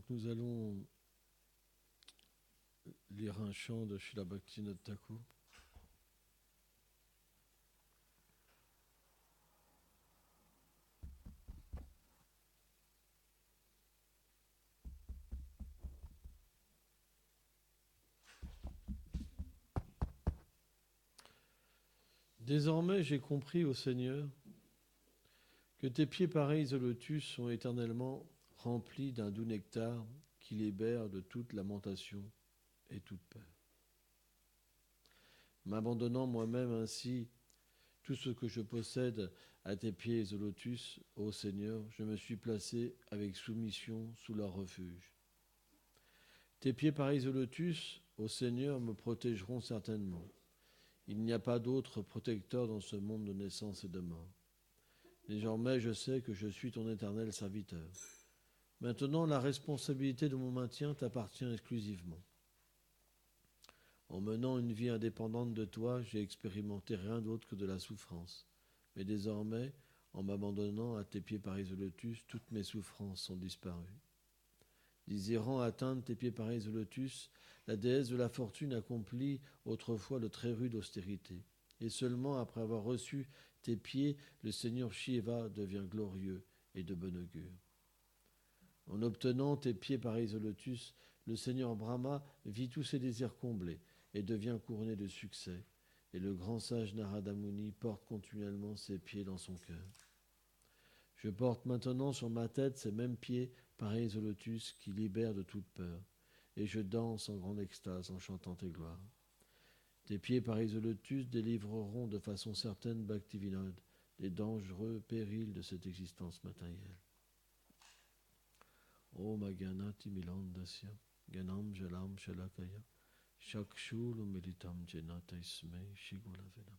Donc nous allons lire un chant de Srila Bhaktivinoda Thakur. Désormais, j'ai compris, ô Seigneur, que tes pieds pareils au lotus sont éternellement remplis d'un doux nectar qui libère de toute lamentation et toute peur. M'abandonnant moi-même ainsi tout ce que je possède à tes pieds au lotus, ô Seigneur, je me suis placé avec soumission sous leur refuge. Tes pieds pareils au lotus, ô Seigneur, me protégeront certainement. Il n'y a pas d'autre protecteur dans ce monde de naissance et de mort. Désormais, je sais que je suis ton éternel serviteur. Maintenant, la responsabilité de mon maintien t'appartient exclusivement. En menant une vie indépendante de toi, j'ai expérimenté rien d'autre que de la souffrance. Mais désormais, en m'abandonnant à tes pieds pareils au lotus, toutes mes souffrances sont disparues. Désirant atteindre tes pieds pareils au lotus, la déesse de la fortune accomplit autrefois de très rudes austérités. Et seulement après avoir reçu tes pieds, le Seigneur Shiva devient glorieux et de bon augure. En obtenant tes pieds pareils au lotus, le Seigneur Brahma vit tous ses désirs comblés et devient couronné de succès. Et le grand sage Narada Muni porte continuellement ses pieds dans son cœur. Je porte maintenant sur ma tête ces mêmes pieds pareils au lotus qui libèrent de toute peur. Et je danse en grande extase en chantant tes gloires. Tes pieds pareils au lotus délivreront de façon certaine Bhaktivinoda des dangereux périls de cette existence matérielle. Om Agyanati Milandasya Ganam Jalam Shalakaya Shakshulu Militam Jenata Ismei Shigulave Nama.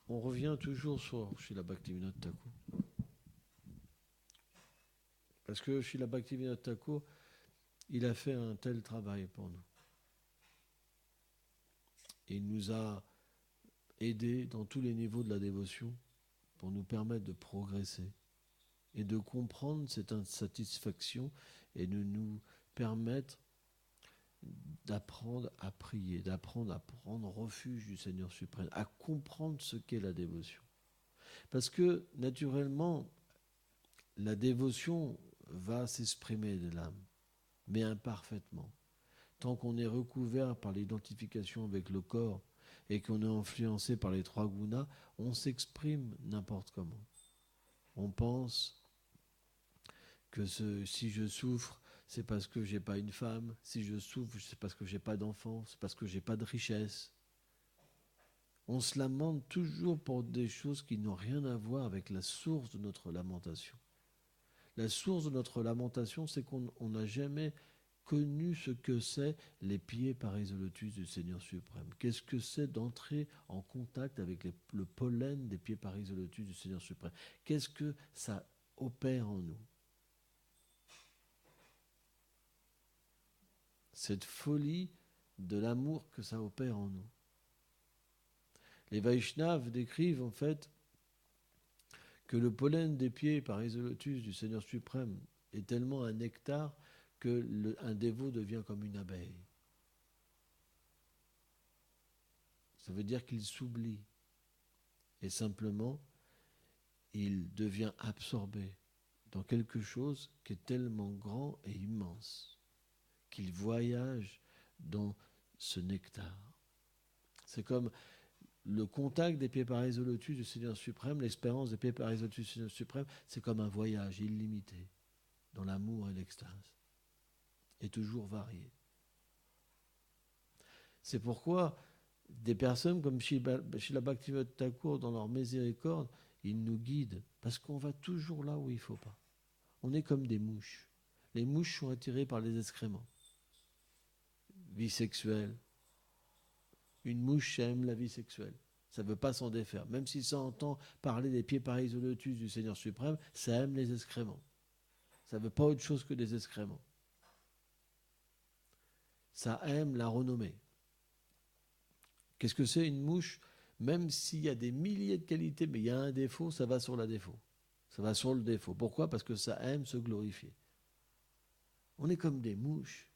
On revient toujours sur Srila Bhaktivinoda Thakur. Parce que Srila Bhaktivinoda Thakur, il a fait un tel travail pour nous. Il nous a aidés dans tous les niveaux de la dévotion pour nous permettre de progresser et de comprendre cette insatisfaction et de nous permettre d'apprendre à prier, d'apprendre à prendre refuge du Seigneur suprême, à comprendre ce qu'est la dévotion. Parce que, naturellement, la dévotion va s'exprimer de l'âme, mais imparfaitement. Tant qu'on est recouvert par l'identification avec le corps et qu'on est influencé par les trois gunas, on s'exprime n'importe comment. On pense que si je souffre, c'est parce que j'ai pas une femme. Si je souffre, c'est parce que j'ai pas d'enfant. C'est parce que j'ai pas de richesse. On se lamente toujours pour des choses qui n'ont rien à voir avec la source de notre lamentation. La source de notre lamentation, c'est qu'on n'a jamais connu ce que c'est les pieds pareils au lotus du Seigneur suprême. Qu'est-ce que c'est d'entrer en contact avec le pollen des pieds pareils au lotus du Seigneur suprême? Qu'est-ce que ça opère en nous? Cette folie de l'amour que ça opère en nous. Les Vaishnavas décrivent en fait que le pollen des pieds pareils au lotus du Seigneur suprême est tellement un nectar que un dévot devient comme une abeille. Ça veut dire qu'il s'oublie et simplement il devient absorbé dans quelque chose qui est tellement grand et immense qu'il voyage dans ce nectar. C'est comme le contact des pieds pareils au lotus du Seigneur suprême, l'expérience des pieds pareils au lotus du Seigneur suprême, c'est comme un voyage illimité dans l'amour et l'extase, et toujours varié. C'est pourquoi des personnes comme Srila Bhaktivinoda Thakur, dans leur miséricorde, ils nous guident, parce qu'on va toujours là où il ne faut pas. On est comme des mouches. Les mouches sont attirées par les excréments. Vie sexuelle. Une mouche aime la vie sexuelle. Ça ne veut pas s'en défaire. Même si ça entend parler des pieds pareils au lotus du Seigneur suprême, ça aime les excréments. Ça ne veut pas autre chose que des excréments. Ça aime la renommée. Qu'est-ce que c'est une mouche? Même s'il y a des milliers de qualités, mais il y a un défaut, ça va sur la défaut. Ça va sur le défaut. Pourquoi ? Parce que ça aime se glorifier. On est comme des mouches.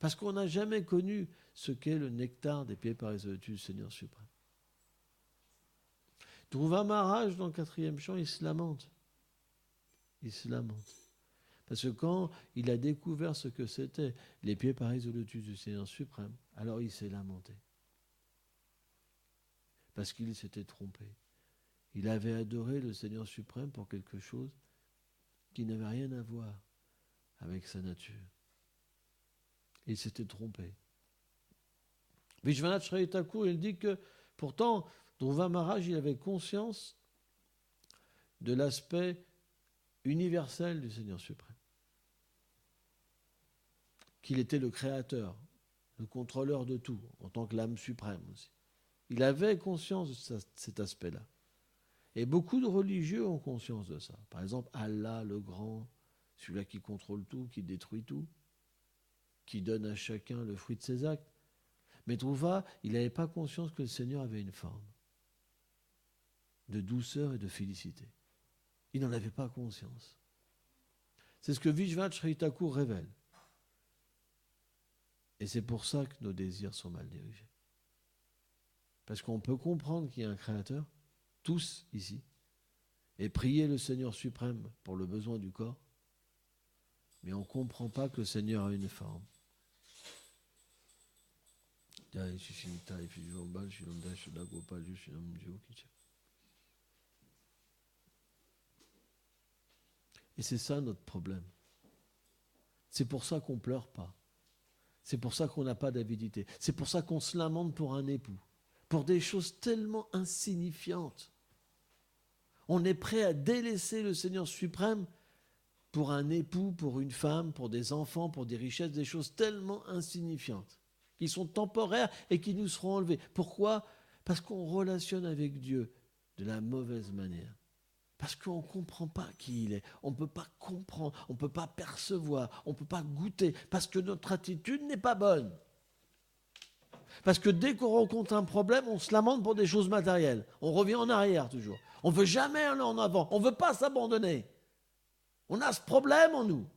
Parce qu'on n'a jamais connu ce qu'est le nectar des pieds pareseux du Seigneur suprême. Dhruva Maharaj, dans le 4e chant, il se lamente. Il se lamente. Parce que quand il a découvert ce que c'était les pieds pareils au lotus du Seigneur suprême, alors il s'est lamenté. Parce qu'il s'était trompé. Il avait adoré le Seigneur suprême pour quelque chose qui n'avait rien à voir avec sa nature. Il s'était trompé. Vishwanath Chakravarti Thakur, il dit que pourtant, Dhruva Maharaj, il avait conscience de l'aspect universel du Seigneur suprême. Qu'il était le créateur, le contrôleur de tout, en tant que l'âme suprême aussi. Il avait conscience de cet aspect-là. Et beaucoup de religieux ont conscience de ça. Par exemple, Allah le grand, celui-là qui contrôle tout, qui détruit tout, qui donne à chacun le fruit de ses actes. Mais Dhruva, il n'avait pas conscience que le Seigneur avait une forme de douceur et de félicité. Il n'en avait pas conscience. C'est ce que Vishwanath Chakravarti Thakur révèle. Et c'est pour ça que nos désirs sont mal dirigés. Parce qu'on peut comprendre qu'il y a un créateur, tous ici, et prier le Seigneur suprême pour le besoin du corps, mais on ne comprend pas que le Seigneur a une forme. Et c'est ça notre problème. C'est pour ça qu'on ne pleure pas. C'est pour ça qu'on n'a pas d'avidité. C'est pour ça qu'on se lamente pour un époux. Pour des choses tellement insignifiantes. On est prêt à délaisser le Seigneur suprême pour un époux, pour une femme, pour des enfants, pour des richesses, des choses tellement insignifiantes, qui sont temporaires et qui nous seront enlevées. Pourquoi ? Parce qu'on relationne avec Dieu de la mauvaise manière. Parce qu'on ne comprend pas qui il est. On ne peut pas comprendre, on ne peut pas percevoir, on ne peut pas goûter, parce que notre attitude n'est pas bonne. Parce que dès qu'on rencontre un problème, on se lamente pour des choses matérielles. On revient en arrière toujours. On ne veut jamais aller en avant. On ne veut pas s'abandonner. On a ce problème en nous.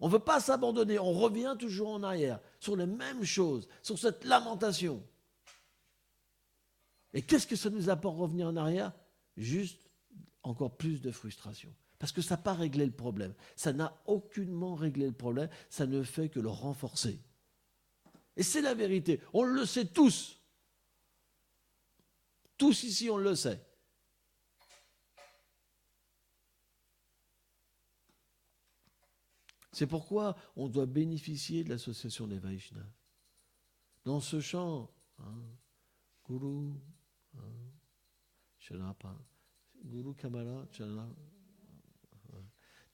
On ne veut pas s'abandonner. On revient toujours en arrière sur les mêmes choses, sur cette lamentation. Et qu'est-ce que ça nous apporte revenir en arrière ? Juste encore plus de frustration. Parce que ça n'a pas réglé le problème. Ça n'a aucunement réglé le problème. Ça ne fait que le renforcer. Et c'est la vérité. On le sait tous. Tous ici, on le sait. C'est pourquoi on doit bénéficier de l'association des Vaishnavas. Dans ce chant, Guru, Shalapa, Guru Kamala, Chalala,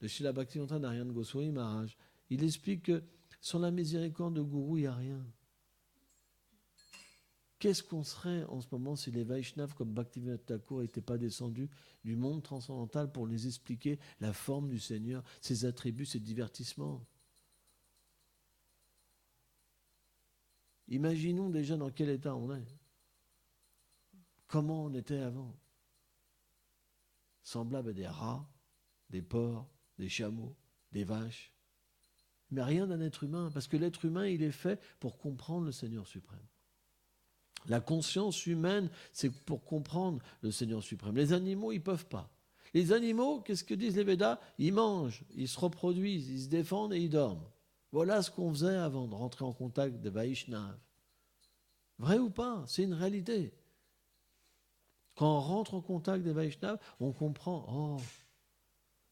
de Srila Bhaktivedanta Narayana Goswami Maharaj, il explique que sans la miséricorde de Guru, il n'y a rien. Qu'est-ce qu'on serait en ce moment si les Vaishnavas comme Bhaktivedanta Thakur n'étaient pas descendus du monde transcendantal pour les expliquer la forme du Seigneur, ses attributs, ses divertissements? Imaginons déjà dans quel état on est. Comment on était avant. Semblable à des rats, des porcs, des chameaux, des vaches. Mais rien d'un être humain, parce que l'être humain, il est fait pour comprendre le Seigneur suprême. La conscience humaine, c'est pour comprendre le Seigneur suprême. Les animaux, ils ne peuvent pas. Les animaux, qu'est-ce que disent les Védas ? Ils mangent, ils se reproduisent, ils se défendent et ils dorment. Voilà ce qu'on faisait avant de rentrer en contact des Vaishnavas. Vrai ou pas ? C'est une réalité. Quand on rentre en contact des Vaishnavas, on comprend, oh,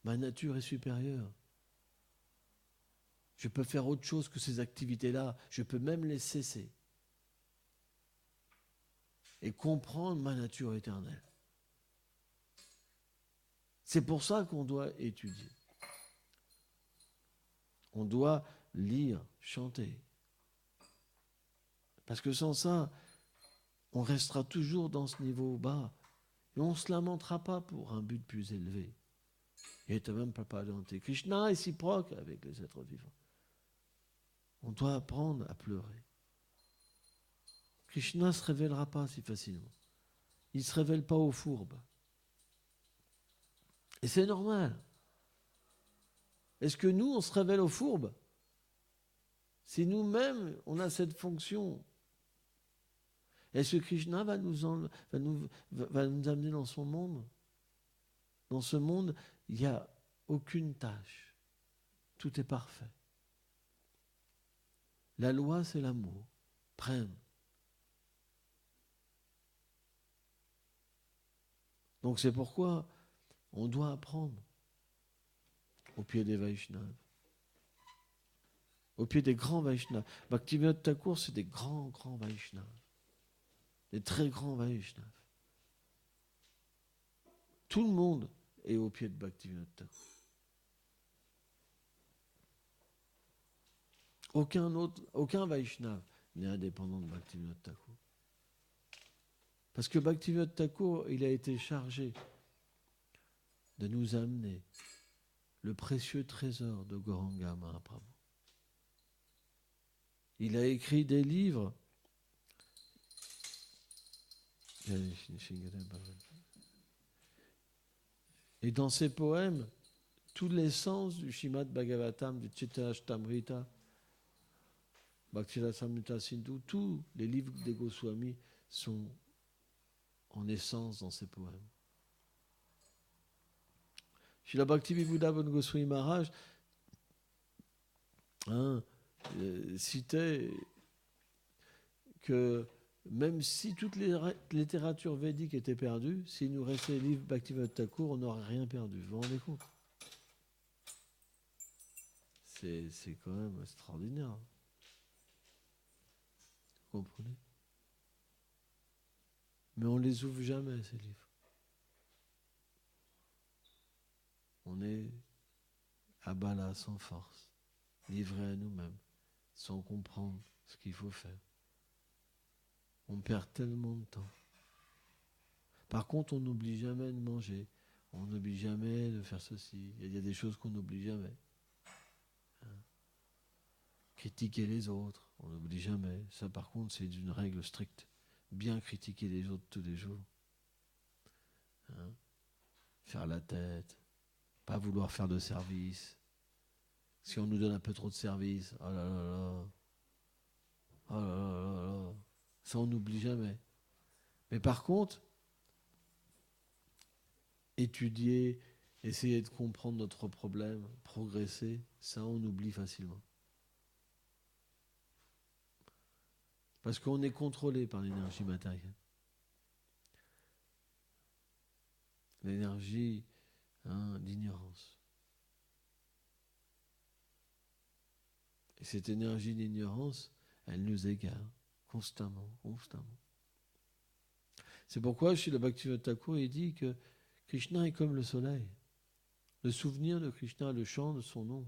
ma nature est supérieure. Je peux faire autre chose que ces activités-là. Je peux même les cesser. Et comprendre ma nature éternelle. C'est pour ça qu'on doit étudier. On doit lire, chanter. Parce que sans ça, on restera toujours dans ce niveau bas. Et on ne se lamentera pas pour un but plus élevé. Et même pas danté. Krishna est réciproque avec les êtres vivants. On doit apprendre à pleurer. Krishna ne se révélera pas si facilement. Il ne se révèle pas aux fourbes. Et c'est normal. Est-ce que nous, on se révèle aux fourbes? Si nous-mêmes, on a cette fonction, est-ce que Krishna va nous amener dans son monde? Dans ce monde, il n'y a aucune tâche. Tout est parfait. La loi, c'est l'amour. Prem. Donc c'est pourquoi on doit apprendre au pied des Vaishnavas, au pied des grands Vaishnavas. Bhaktivinoda Thakur, c'est des grands Vaishnavas, des très grands Vaishnavas. Tout le monde est au pied de Bhaktivinoda Thakur. Aucun Vaishnava n'est indépendant de Bhaktivinoda Thakur. Parce que Bhaktivinoda Thakur, il a été chargé de nous amener le précieux trésor de Gauranga Mahaprabhu. Il a écrit des livres. Et dans ses poèmes, tout l'essence du Srimad Bhagavatam, du Chittashtamrita, Bhakti-rasamrita Sindhu, tous les livres des Goswamis sont en essence dans ses poèmes. Srila Bhakti-Vibhuda Goswami Maharaj citait que même si toute la littérature védique était perdue, s'il nous restait les livres Bhaktivinoda Thakur, on n'aurait rien perdu. Vous vous rendez compte? C'est quand même extraordinaire. Vous comprenez? Mais on ne les ouvre jamais, ces livres. On est à bas là, sans force, livré à nous-mêmes, sans comprendre ce qu'il faut faire. On perd tellement de temps. Par contre, on n'oublie jamais de manger. On n'oublie jamais de faire ceci. Il y a des choses qu'on n'oublie jamais. Critiquer les autres, on n'oublie jamais. Ça, par contre, c'est une règle stricte. Bien critiquer les autres tous les jours. Faire la tête. Pas vouloir faire de service. Si on nous donne un peu trop de service, oh là là là. Oh là là là là. Ça, on n'oublie jamais. Mais par contre, étudier, essayer de comprendre notre problème, progresser, ça, on oublie facilement. Parce qu'on est contrôlé par l'énergie matérielle. L'énergie d'ignorance. Et cette énergie d'ignorance, elle nous égare constamment. C'est pourquoi chez le Bhaktivinoda Thakur, il dit que Krishna est comme le soleil. Le souvenir de Krishna, le chant de son nom,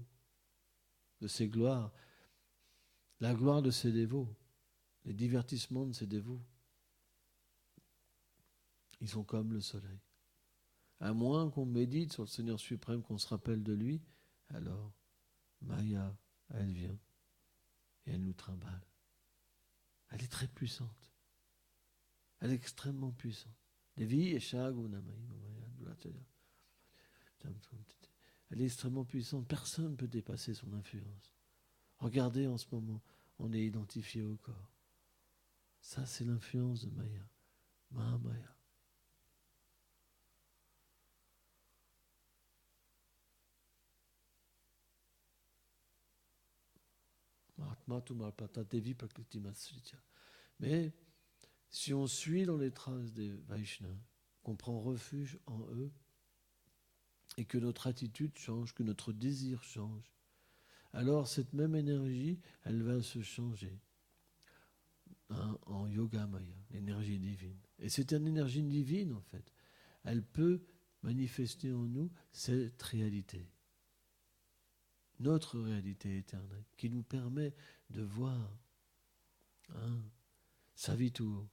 de ses gloires, la gloire de ses dévots, les divertissements de ses dévots, ils sont comme le soleil. À moins qu'on médite sur le Seigneur suprême, qu'on se rappelle de lui, alors Maya, elle vient et elle nous trimballe. Elle est très puissante. Elle est extrêmement puissante. Elle est extrêmement puissante. Personne ne peut dépasser son influence. Regardez en ce moment, on est identifié au corps. Ça, c'est l'influence de Maya. Mahamaya. Mais si on suit dans les traces des Vaishnavas, qu'on prend refuge en eux, et que notre attitude change, que notre désir change, alors cette même énergie, elle va se changer en Yoga Maya, l'énergie divine. Et c'est une énergie divine, en fait. Elle peut manifester en nous cette réalité. Notre réalité éternelle, qui nous permet de voir Savitur,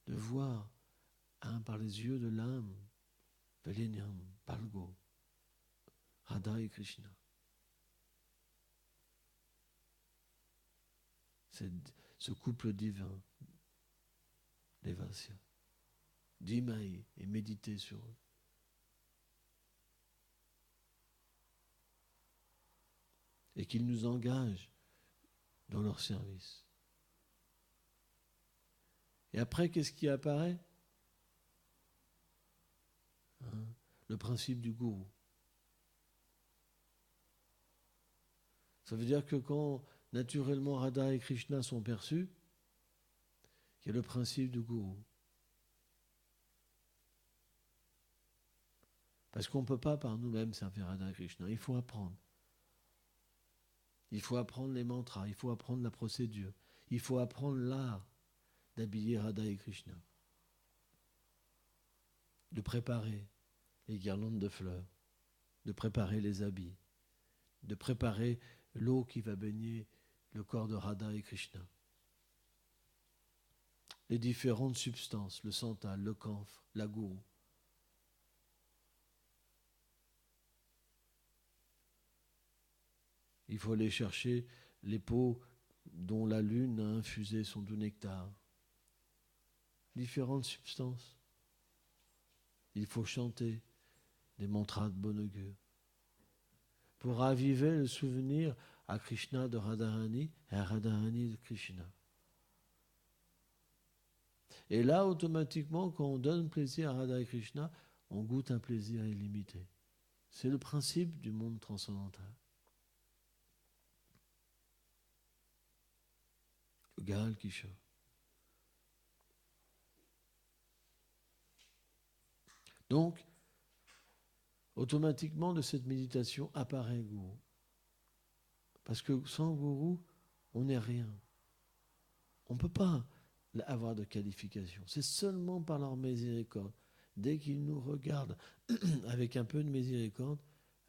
de voir par les yeux de l'âme, Velenyam, Palgo, Radha et Krishna. C'est ce couple divin, les Vasya. D'Imaï et méditer sur eux. et qu'ils nous engagent dans leur service. Et après, qu'est-ce qui apparaît ? Le principe du gourou. Ça veut dire que quand naturellement Radha et Krishna sont perçus, il y a le principe du gourou. Parce qu'on ne peut pas par nous-mêmes servir Radha et Krishna. Il faut apprendre. Il faut apprendre les mantras, il faut apprendre la procédure, il faut apprendre l'art d'habiller Radha et Krishna, de préparer les guirlandes de fleurs, de préparer les habits, de préparer l'eau qui va baigner le corps de Radha et Krishna, les différentes substances, le santal, le camphre, la gourou. Il faut aller chercher les pots dont la lune a infusé son doux nectar. Différentes substances. Il faut chanter des mantras de bon augure pour raviver le souvenir à Krishna de Radharani et à Radharani de Krishna. Et là, automatiquement, quand on donne plaisir à Radha et Krishna, on goûte un plaisir illimité. C'est le principe du monde transcendantal. Gal Kishore. Donc, automatiquement, de cette méditation apparaît Gourou. Parce que sans Gourou, on n'est rien. On ne peut pas avoir de qualification. C'est seulement par leur miséricorde. Dès qu'ils nous regardent avec un peu de miséricorde,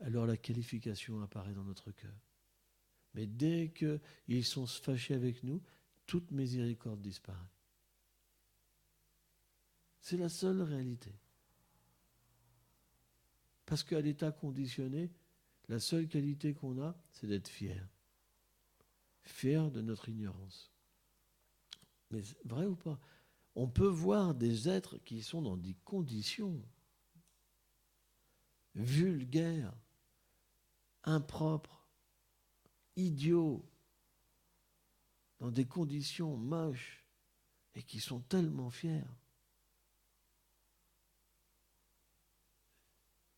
alors la qualification apparaît dans notre cœur. Mais dès qu'ils sont fâchés avec nous, toute miséricorde disparaît. C'est la seule réalité. Parce qu'à l'état conditionné, la seule qualité qu'on a, c'est d'être fier. Fier de notre ignorance. Mais vrai ou pas ? On peut voir des êtres qui sont dans des conditions vulgaires, impropres, idiots, dans des conditions moches, et qui sont tellement fiers.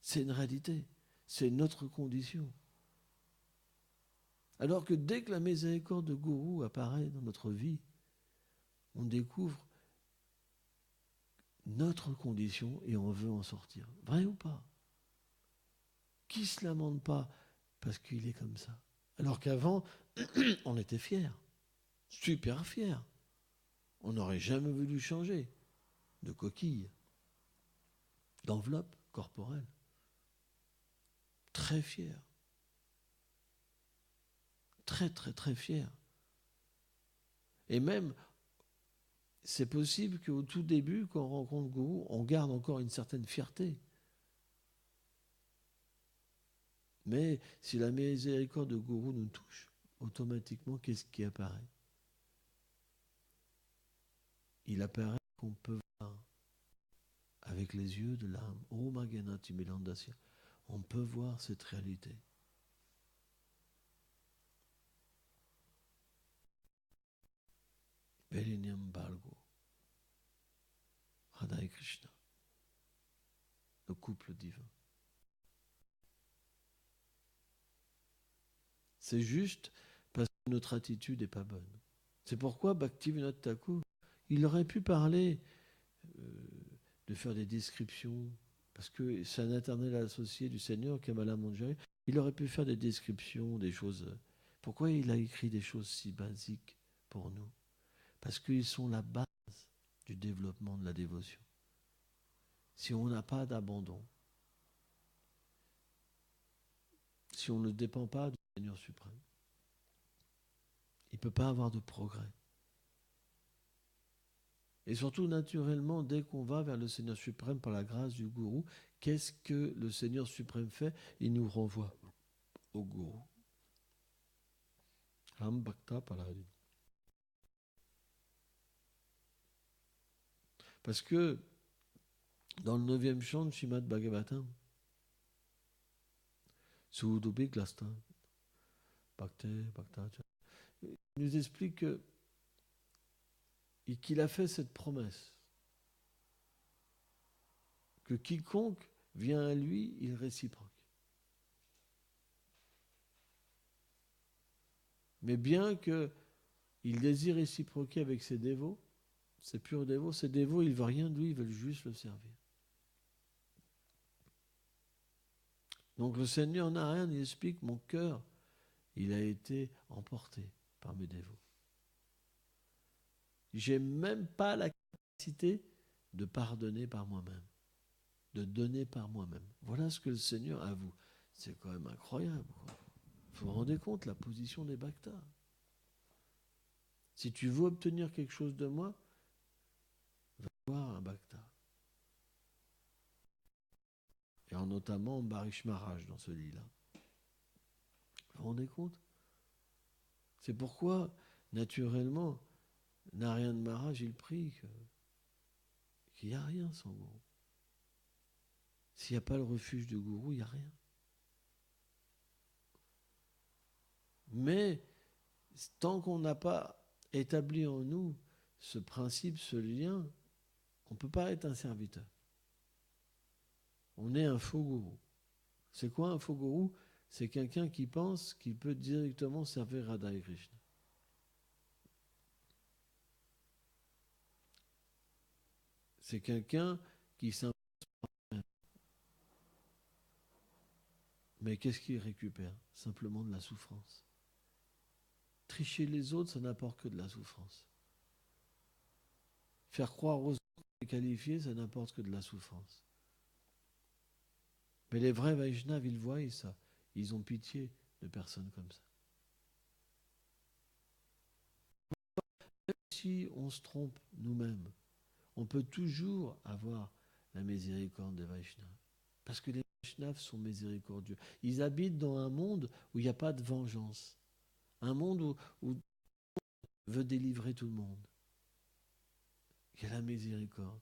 C'est une réalité, c'est notre condition. Alors que dès que la miséricorde de Gourou apparaît dans notre vie, on découvre notre condition et on veut en sortir. Vrai ou pas ? Qui ne se lamente pas parce qu'il est comme ça ? Alors qu'avant, on était fiers, super fiers. On n'aurait jamais voulu changer de coquille, d'enveloppe corporelle. Très fiers. Très, très, très fiers. Et même, c'est possible qu'au tout début, quand on rencontre Gourou, on garde encore une certaine fierté. Mais si la miséricorde de Gourou nous touche, automatiquement, qu'est-ce qui apparaît ? Il apparaît qu'on peut voir avec les yeux de l'âme. Oh Maganati Melandasya. On peut voir cette réalité. Belinyam Balgo. Radha et Krishna. Le couple divin. C'est juste parce que notre attitude n'est pas bonne. C'est pourquoi Bhaktivinoda Thakur, il aurait pu parler de faire des descriptions, parce que c'est un éternel associé du Seigneur, Kamala Manjari, il aurait pu faire des descriptions, des choses. Pourquoi il a écrit des choses si basiques pour nous ? Parce qu'ils sont la base du développement de la dévotion. Si on n'a pas d'abandon, si on ne dépend pas du Seigneur suprême, il ne peut pas avoir de progrès. Et surtout, naturellement, dès qu'on va vers le Seigneur suprême par la grâce du Gourou, qu'est-ce que le Seigneur suprême fait ? Il nous renvoie au Gourou. Ram Bhakta Palari. Parce que dans le 9e chant de Srimad Bhagavatam, Sudubhi Glasta, Bhakta, il nous explique qu'il a fait cette promesse, que quiconque vient à lui, il réciproque. Mais bien qu'il désire réciproquer avec ses dévots, ses purs dévots, ils ne veulent rien de lui, ils veulent juste le servir. Donc le Seigneur n'a rien, il explique, mon cœur, il a été emporté par mes dévots. J'ai même pas la capacité de pardonner par moi-même, de donner par moi-même. Voilà ce que le Seigneur avoue. C'est quand même incroyable. Vous vous rendez compte la position des bhaktas. Si tu veux obtenir quelque chose de moi, va voir un bhakta. Et en notamment Ambarish Maharaj dans ce lit-là. Vous vous rendez compte? C'est pourquoi, naturellement, Narayana Maharaj, il prie qu'il n'y a rien sans gourou. S'il n'y a pas le refuge du gourou, il n'y a rien. Mais tant qu'on n'a pas établi en nous ce principe, ce lien, on ne peut pas être un serviteur. On est un faux gourou. C'est quoi un faux gourou? C'est quelqu'un qui pense qu'il peut directement servir Radha et Krishna. C'est quelqu'un qui s'impose. Mais qu'est-ce qu'il récupère? Simplement de la souffrance. Tricher les autres, ça n'apporte que de la souffrance. Faire croire aux autres et qualifier, ça n'apporte que de la souffrance. Mais les vrais Vaishnavas, ils voient ça. Ils ont pitié de personnes comme ça. Même si on se trompe nous-mêmes, on peut toujours avoir la miséricorde des Vaishnavas. Parce que les Vaishnavas sont miséricordieux. Ils habitent dans un monde où il n'y a pas de vengeance. Un monde où on veut délivrer tout le monde. Il y a la miséricorde.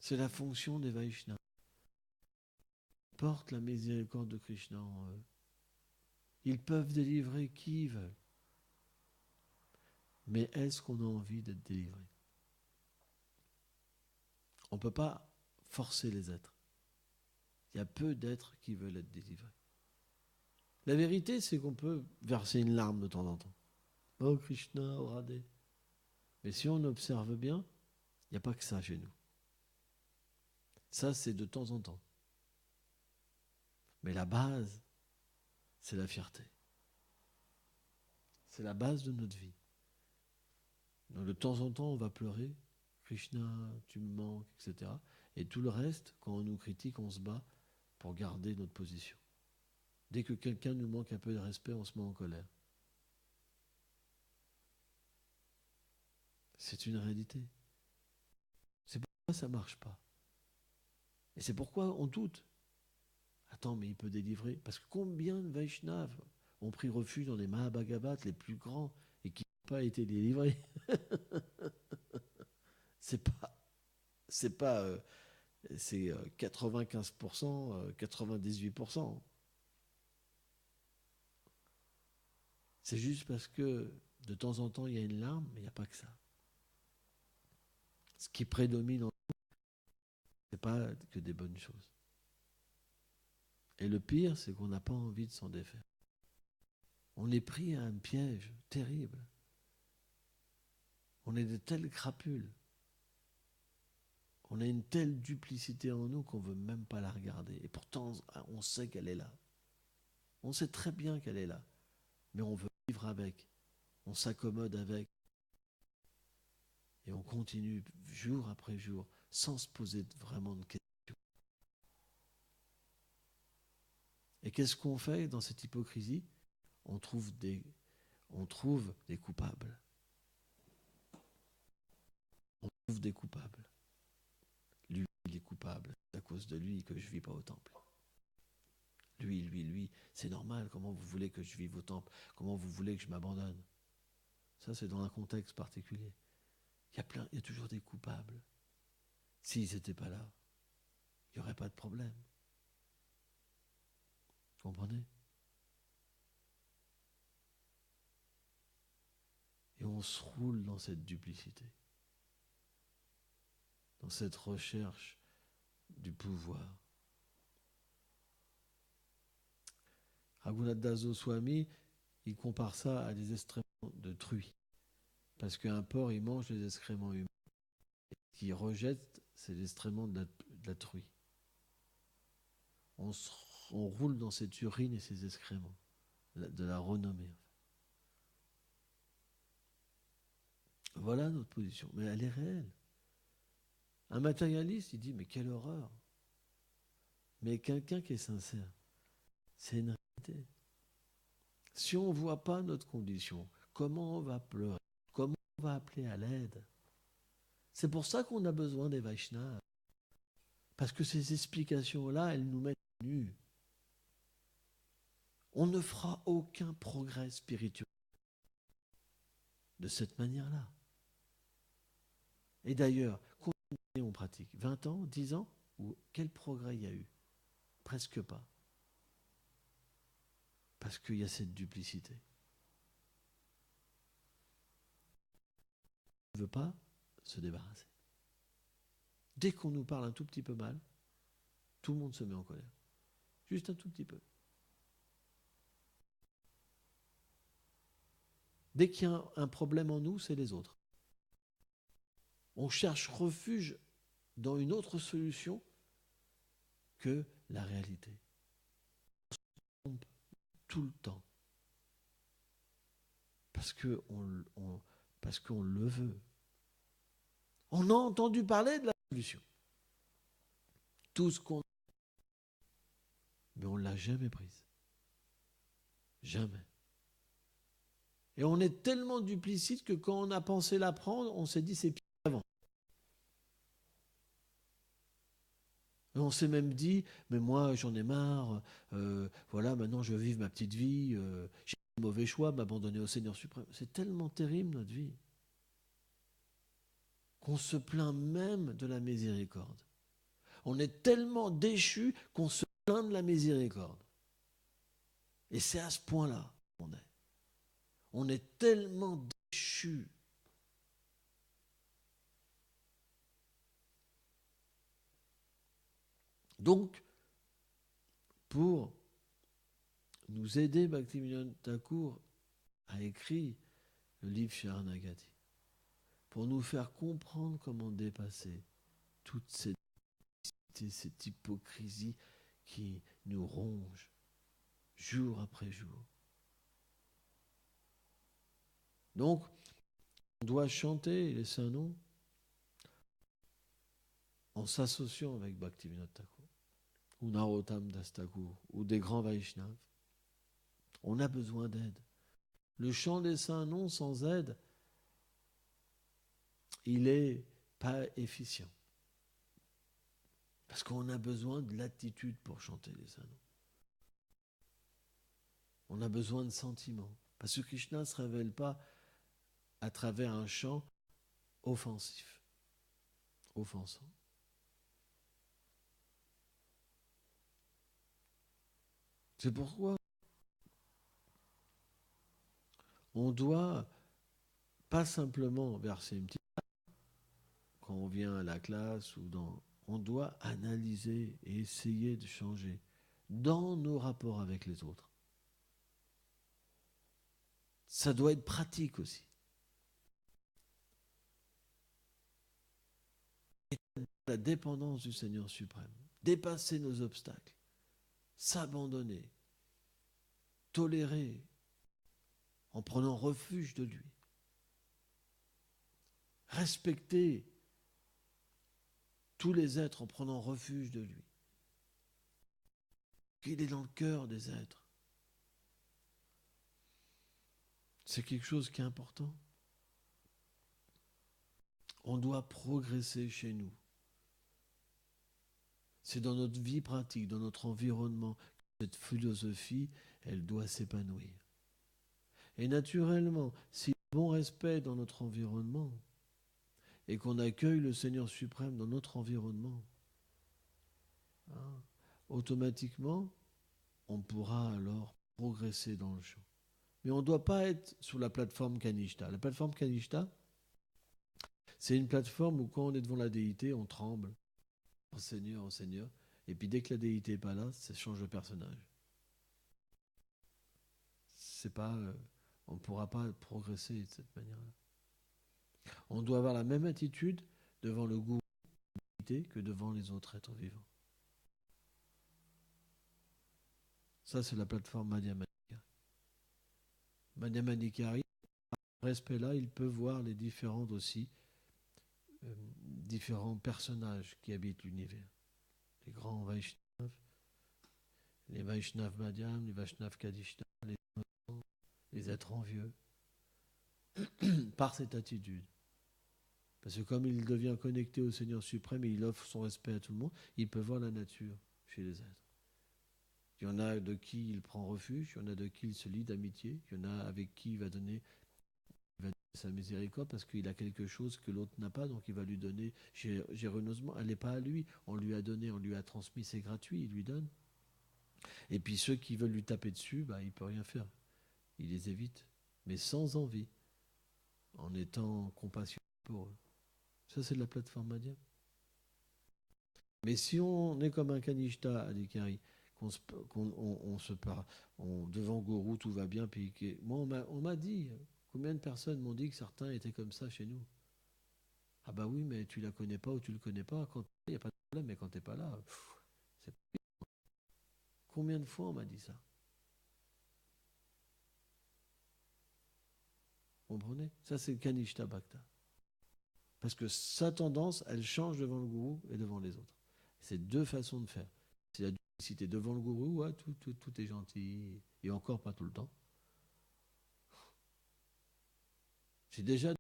C'est la fonction des Vaishnavas. Ils portent la miséricorde de Krishna en eux. Ils peuvent délivrer qui ils veulent. Mais est-ce qu'on a envie d'être délivré? On ne peut pas forcer les êtres. Il y a peu d'êtres qui veulent être délivrés. La vérité, c'est qu'on peut verser une larme de temps en temps. Oh Krishna, oh Radhe. Mais si on observe bien, il n'y a pas que ça chez nous. Ça, c'est de temps en temps. Mais la base, c'est la fierté. C'est la base de notre vie. Donc de temps en temps, on va pleurer. Krishna, tu me manques, etc. Et tout le reste, quand on nous critique, on se bat pour garder notre position. Dès que quelqu'un nous manque un peu de respect, on se met en colère. C'est une réalité. C'est pourquoi ça ne marche pas. Et c'est pourquoi on doute. Attends, mais il peut délivrer. Parce que combien de Vaishnavas ont pris refuge dans les Mahabhagavats les plus grands et qui n'ont pas été délivrés? C'est 95%, 98%. C'est juste parce que de temps en temps, il y a une larme, mais il n'y a pas que ça. Ce qui prédomine en nous, ce n'est pas que des bonnes choses. Et le pire, c'est qu'on n'a pas envie de s'en défaire. On est pris à un piège terrible. On est de telles crapules. On a une telle duplicité en nous qu'on ne veut même pas la regarder. Et pourtant, on sait qu'elle est là. On sait très bien qu'elle est là. Mais on veut vivre avec. On s'accommode avec. Et on continue jour après jour sans se poser vraiment de questions. Et qu'est-ce qu'on fait dans cette hypocrisie? On trouve des coupables. On trouve des coupables. Lui, il est coupable. C'est à cause de lui que je ne vis pas au temple. Lui, c'est normal. Comment vous voulez que je vive au temple? Comment vous voulez que je m'abandonne? Ça, c'est dans un contexte particulier. Il y a toujours des coupables. S'ils n'étaient pas là, il n'y aurait pas de problème. Comprenez? Et on se roule dans cette duplicité, dans cette recherche du pouvoir. Raghunath Das Goswami, il compare ça à des excréments de truie. Parce qu'un porc, il mange les excréments humains. Et ce qu'il rejette, c'est l'excrément de la truie. On roule dans cette urine et ces excréments, de la renommée. Voilà notre position. Mais elle est réelle. Un matérialiste, il dit, mais quelle horreur. Mais quelqu'un qui est sincère, c'est une réalité. Si on ne voit pas notre condition, comment on va pleurer? Comment on va appeler à l'aide? C'est pour ça qu'on a besoin des Vaishnavas. Parce que ces explications-là, elles nous mettent nus. On ne fera aucun progrès spirituel de cette manière-là. Et d'ailleurs, combien d'années on pratique? 20 ans? 10 ans? Ou quel progrès il y a eu? Presque pas. Parce qu'il y a cette duplicité. On ne veut pas se débarrasser. Dès qu'on nous parle un tout petit peu mal, tout le monde se met en colère. Juste un tout petit peu. Dès qu'il y a un problème en nous, c'est les autres. On cherche refuge dans une autre solution que la réalité. On se trompe tout le temps. Parce qu'on le veut. On a entendu parler de la solution. Tout ce qu'on... Mais on ne l'a jamais prise. Jamais. Et on est tellement duplicite que quand on a pensé la prendre, on s'est dit c'est pire qu'avant. Et on s'est même dit, mais moi j'en ai marre, voilà, maintenant je veux vivre ma petite vie, j'ai fait le mauvais choix, m'abandonner au Seigneur suprême. C'est tellement terrible notre vie, qu'on se plaint même de la miséricorde. On est tellement déchus qu'on se plaint de la miséricorde. Et c'est à ce point-là qu'on est. On est tellement déchus. Donc, pour nous aider, Bhaktivinoda Thakur a écrit le livre Sharanagati, pour nous faire comprendre comment dépasser toute cette hypocrisie qui nous ronge jour après jour. Donc, on doit chanter les saints noms en s'associant avec Bhaktivinoda Thakur, ou Narottam Das Thakur, ou des grands Vaishnavas. On a besoin d'aide. Le chant des saints noms sans aide, il n'est pas efficient. Parce qu'on a besoin de l'attitude pour chanter les saints noms. On a besoin de sentiments. Parce que Krishna ne se révèle pas à travers un chant offensif, offensant. C'est pourquoi on doit pas simplement verser une petite quand on vient à la classe ou dans... On doit analyser et essayer de changer dans nos rapports avec les autres. Ça doit être pratique aussi. La dépendance du Seigneur suprême, dépasser nos obstacles, s'abandonner, tolérer en prenant refuge de lui, respecter tous les êtres en prenant refuge de lui, qu'il est dans le cœur des êtres. C'est quelque chose qui est important. On doit progresser chez nous. C'est dans notre vie pratique, dans notre environnement, que cette philosophie, elle doit s'épanouir. Et naturellement, si bon respect dans notre environnement et qu'on accueille le Seigneur suprême dans notre environnement, automatiquement, on pourra alors progresser dans le chant. Mais on ne doit pas être sur la plateforme Kanishta. La plateforme Kanishta, c'est une plateforme où quand on est devant la déité, on tremble. Oh Seigneur, oh Seigneur. Et puis dès que la déité n'est pas là, ça change de personnage. C'est pas, on ne pourra pas progresser de cette manière-là. On doit avoir la même attitude devant le gourou que devant les autres êtres vivants. Ça, c'est la plateforme Madhyamadikari. Madhyamadikari, ce respect-là, il peut voir les différentes aussi, différents personnages qui habitent l'univers. Les grands Vaishnavas, les Vaishnav Madhyam, les Vaishnav Kadishta, les êtres envieux, par cette attitude. Parce que comme il devient connecté au Seigneur suprême et il offre son respect à tout le monde, il peut voir la nature chez les êtres. Il y en a de qui il prend refuge, il y en a de qui il se lie d'amitié, il y en a avec qui il va donner sa miséricorde parce qu'il a quelque chose que l'autre n'a pas, donc il va lui donner généreusement. Elle n'est pas à lui, on lui a donné, on lui a transmis, c'est gratuit, il lui donne. Et puis ceux qui veulent lui taper dessus, il ne peut rien faire. Il les évite, mais sans envie, en étant compassionné pour eux. Ça, c'est de la plateforme Madhya. Mais si on est comme un Kanishta à Adhikari, qu'on se parle, devant Gourou, tout va bien, puis moi, on m'a dit, combien de personnes m'ont dit que certains étaient comme ça chez nous. Ah bah oui, mais tu la connais pas ou tu le connais pas, quand il n'y a pas de problème, mais quand tu n'es pas là, c'est pas... Combien de fois on m'a dit ça? Vous comprenez? Ça, c'est le Kanishta Bhakta. Parce que sa tendance, elle change devant le gourou et devant les autres. C'est deux façons de faire. C'est la duplicité devant le gourou, ouais, tout est gentil, et encore pas tout le temps. Si déjà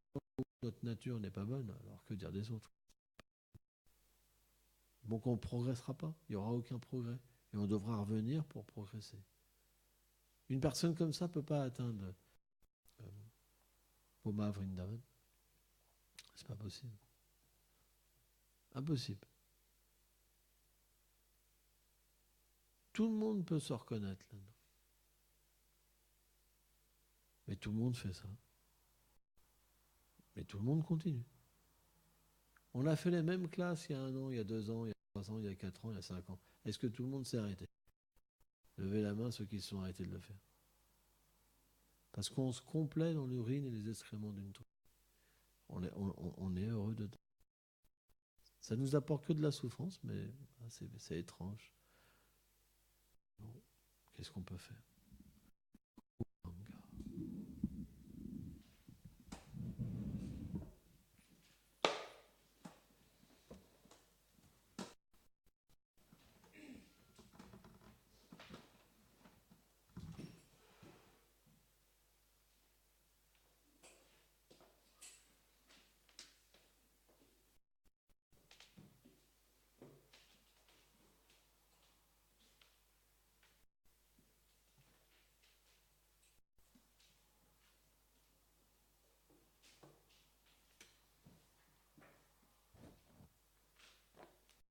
notre nature n'est pas bonne, alors que dire des autres? Donc on ne progressera pas, il n'y aura aucun progrès. Et on devra revenir pour progresser. Une personne comme ça ne peut pas atteindre Poma Vrindavan. C'est pas possible. Impossible. Tout le monde peut se reconnaître là-dedans. Mais tout le monde fait ça. Mais tout le monde continue. On a fait les mêmes classes il y a 1 an, il y a 2 ans, il y a 3 ans, il y a 4 ans, il y a 5 ans. Est-ce que tout le monde s'est arrêté? Levez la main ceux qui se sont arrêtés de le faire. Parce qu'on se complaît dans l'urine et les excréments d'une troupe. On est heureux dedans. Ça ne nous apporte que de la souffrance, mais c'est étrange. Bon, qu'est-ce qu'on peut faire?